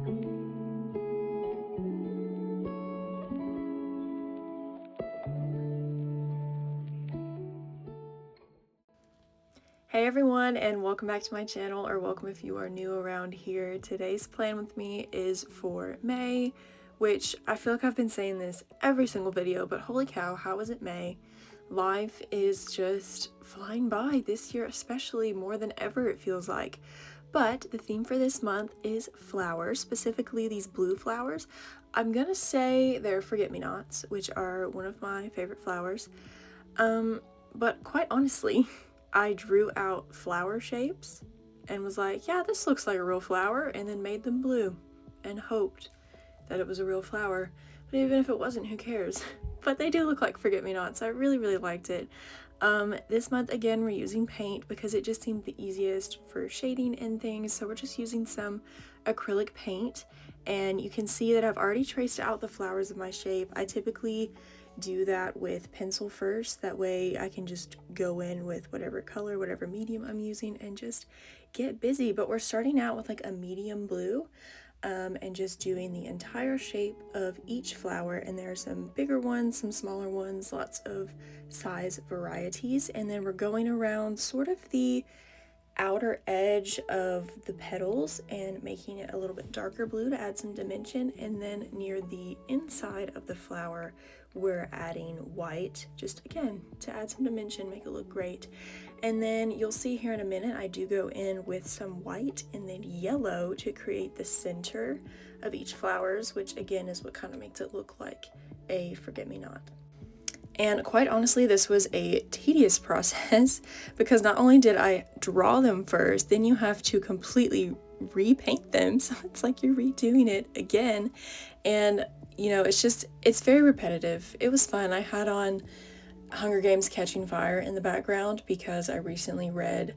Hey everyone, and welcome back to my channel, or welcome if you are new around here. Today's plan with me is for May, which I feel like I've been saying this every single video, but holy cow, how is it May? Life is just flying by this year, especially more than ever it feels like. But the theme for this month is flowers, specifically these blue flowers. I'm gonna say they're forget-me-nots, which are one of my favorite flowers. But quite honestly, I drew out flower shapes and was like, yeah, this looks like a real flower, and then made them blue and hoped that it was a real flower. But even if it wasn't, who cares? But they do look like forget-me-nots, so I really liked it. This month, again, we're using paint because it just seemed the easiest for shading and things, so we're just using some acrylic paint. And you can see that I've already traced out the flowers of my shape. I typically do that with pencil first, that way I can just go in with whatever color, whatever medium I'm using, and just get busy. But we're starting out with like a medium blue, and just doing the entire shape of each flower, and there are some bigger ones, some smaller ones, lots of size varieties. And then we're going around sort of the outer edge of the petals and making it a little bit darker blue to add some dimension, and then near the inside of the flower we're adding white, just again to add some dimension, make it look great. And then you'll see here in a minute I do go in with some white and then yellow to create the center of each flowers, which again is what kind of makes it look like a forget-me-not. And quite honestly, this was a tedious process because not only did I draw them first, then you have to completely repaint them. So it's like you're redoing it again. And you know, it's very repetitive. It was fun. I had on Hunger Games Catching Fire in the background because I recently read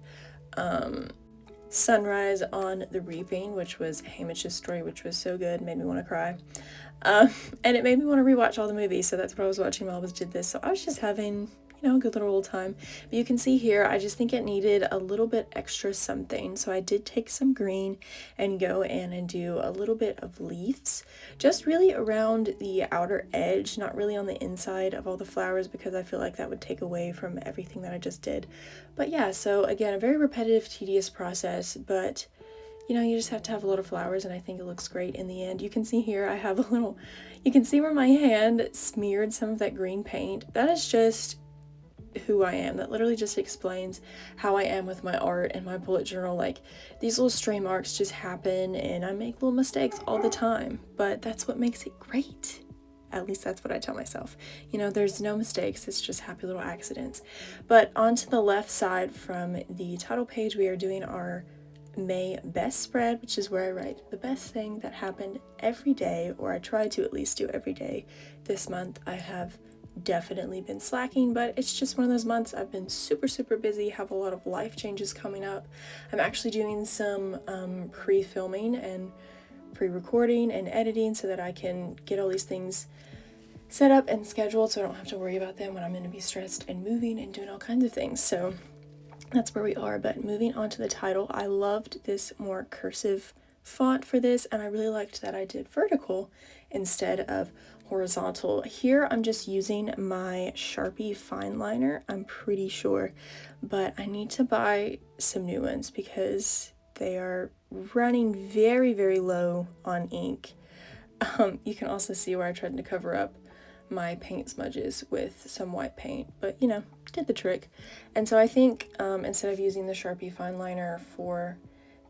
Sunrise on the Reaping, which was Hamish's story, which was so good, made me want to cry. And it made me want to rewatch all the movies, so that's what I was watching while I did this. So I was just having, you know, a good little old time. But you can see here, I just think it needed a little bit extra something. So I did take some green and go in and do a little bit of leaves, just really around the outer edge, not really on the inside of all the flowers, because I feel like that would take away from everything that I just did. But yeah, so again, a very repetitive, tedious process, but you know, you just have to have a lot of flowers, and I think it looks great in the end. You can see here I have a little, you can see where my hand smeared some of that green paint. That is just who I am. That literally just explains how I am with my art and my bullet journal. Like, these little stray marks just happen, and I make little mistakes all the time, but that's what makes it great. At least that's what I tell myself. You know, there's no mistakes, it's just happy little accidents. But onto the left side from the title page, we are doing our May best spread, which is where I write the best thing that happened every day, or I try to at least do every day. This month I have definitely been slacking, but it's just one of those months I've been super busy, have a lot of life changes coming up. I'm actually doing some pre-filming and pre-recording and editing so that I can get all these things set up and scheduled so I don't have to worry about them when I'm going to be stressed and moving and doing all kinds of things. So that's where we are. But moving on to the title, I loved this more cursive font for this, and I really liked that I did vertical instead of horizontal. Here I'm just using my Sharpie fine liner, I'm pretty sure, but I need to buy some new ones because they are running very low on ink. You can also see where I tried to cover up my paint smudges with some white paint, but you know, did the trick. And so I think instead of using the Sharpie fine liner for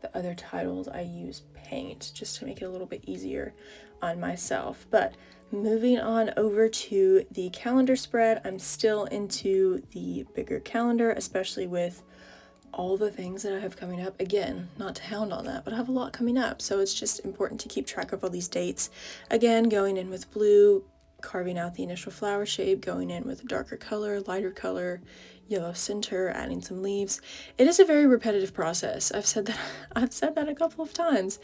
the other titles, I use paint just to make it a little bit easier on myself. But moving on over to the calendar spread, I'm still into the bigger calendar, especially with all the things that I have coming up. Again, not to hound on that, but I have a lot coming up, so it's just important to keep track of all these dates. Again, going in with blue, carving out the initial flower shape, going in with a darker color, lighter color, yellow center, adding some leaves. It is a very repetitive process. I've said that a couple of times,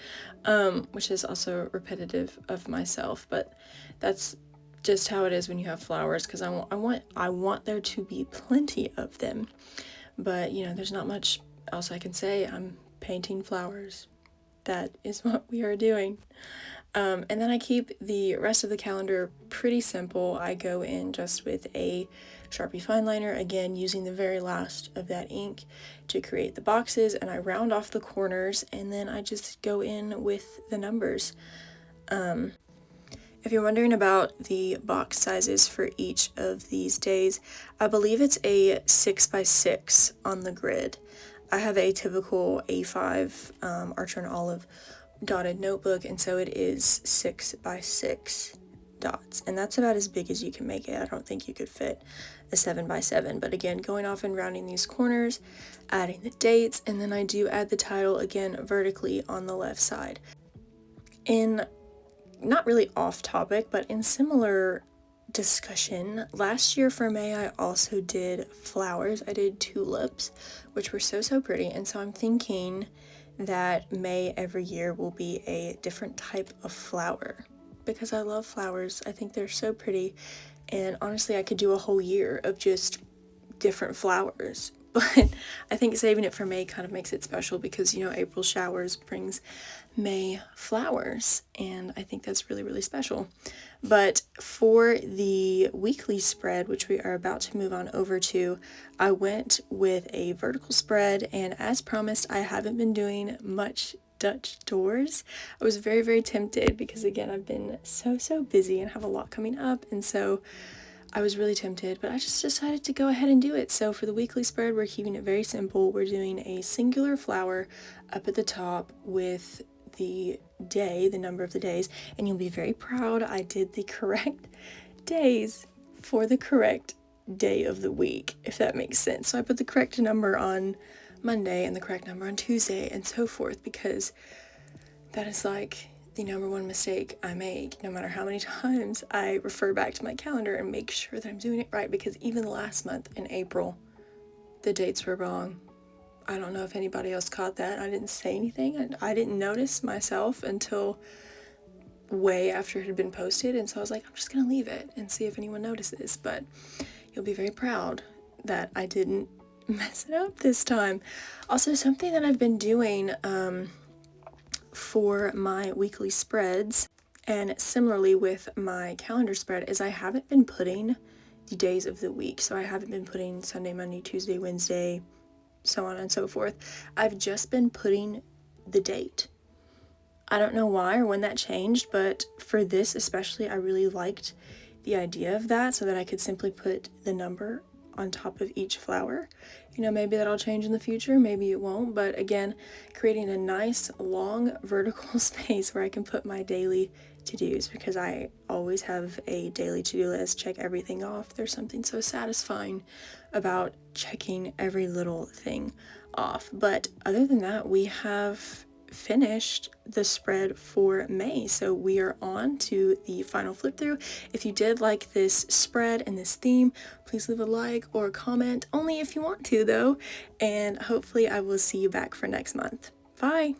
which is also repetitive of myself, but that's just how it is when you have flowers, because I want there to be plenty of them. But you know, there's not much else I can say. I'm painting flowers. that is what we are doing. And then I keep the rest of the calendar pretty simple. I go in just with a Sharpie fine liner, again using the very last of that ink to create the boxes, and I round off the corners, and then I just go in with the numbers. If you're wondering about the box sizes for each of these days, I believe it's a 6x6 on the grid. I have a typical A5 Archer and Olive dotted notebook, and so it is 6x6 dots, and that's about as big as you can make it. I don't think you could fit a 7x7, but again, going off and rounding these corners, adding the dates, and then I do add the title again vertically on the left side. In not really off topic, but in similar discussion, last year for May I also did flowers. I did tulips, which were so pretty, and so I'm thinking that May every year will be a different type of flower because I love flowers. I think they're so pretty, and honestly I could do a whole year of just different flowers. But I think saving it for May kind of makes it special because, you know, April showers brings May flowers, and I think that's really special. But for the weekly spread, which we are about to move on over to, I went with a vertical spread, and as promised, I haven't been doing much Dutch doors. I was very tempted because, again, I've been so busy and have a lot coming up, and so I was really tempted, but I just decided to go ahead and do it. So for the weekly spread, we're keeping it very simple. We're doing a singular flower up at the top with the day, the number of the days, and you'll be very proud I did the correct days for the correct day of the week, if that makes sense. So I put the correct number on Monday and the correct number on Tuesday and so forth, because that is like the number one mistake I make, no matter how many times I refer back to my calendar and make sure that I'm doing it right, because even last month in April, the dates were wrong. I don't know if anybody else caught that. I didn't say anything. I didn't notice myself until way after it had been posted, and so I was like, I'm just gonna leave it and see if anyone notices, but you'll be very proud that I didn't mess it up this time. Also, something that I've been doing for my weekly spreads, and similarly with my calendar spread, is I haven't been putting the days of the week. So I haven't been putting Sunday, Monday, Tuesday, Wednesday, so on and so forth. I've just been putting the date. I don't know why or when that changed, but for this especially, I really liked the idea of that, so that I could simply put the number on top of each flower. You know, maybe that'll change in the future, maybe it won't, but again, creating a nice long vertical space where I can put my daily to-dos, because I always have a daily to-do list, check everything off. There's something so satisfying about checking every little thing off. But other than that, we have finished the spread for May, so we are on to the final flip through. If you did like this spread and this theme, please leave a like or a comment, only if you want to though, and hopefully I will see you back for next month. Bye!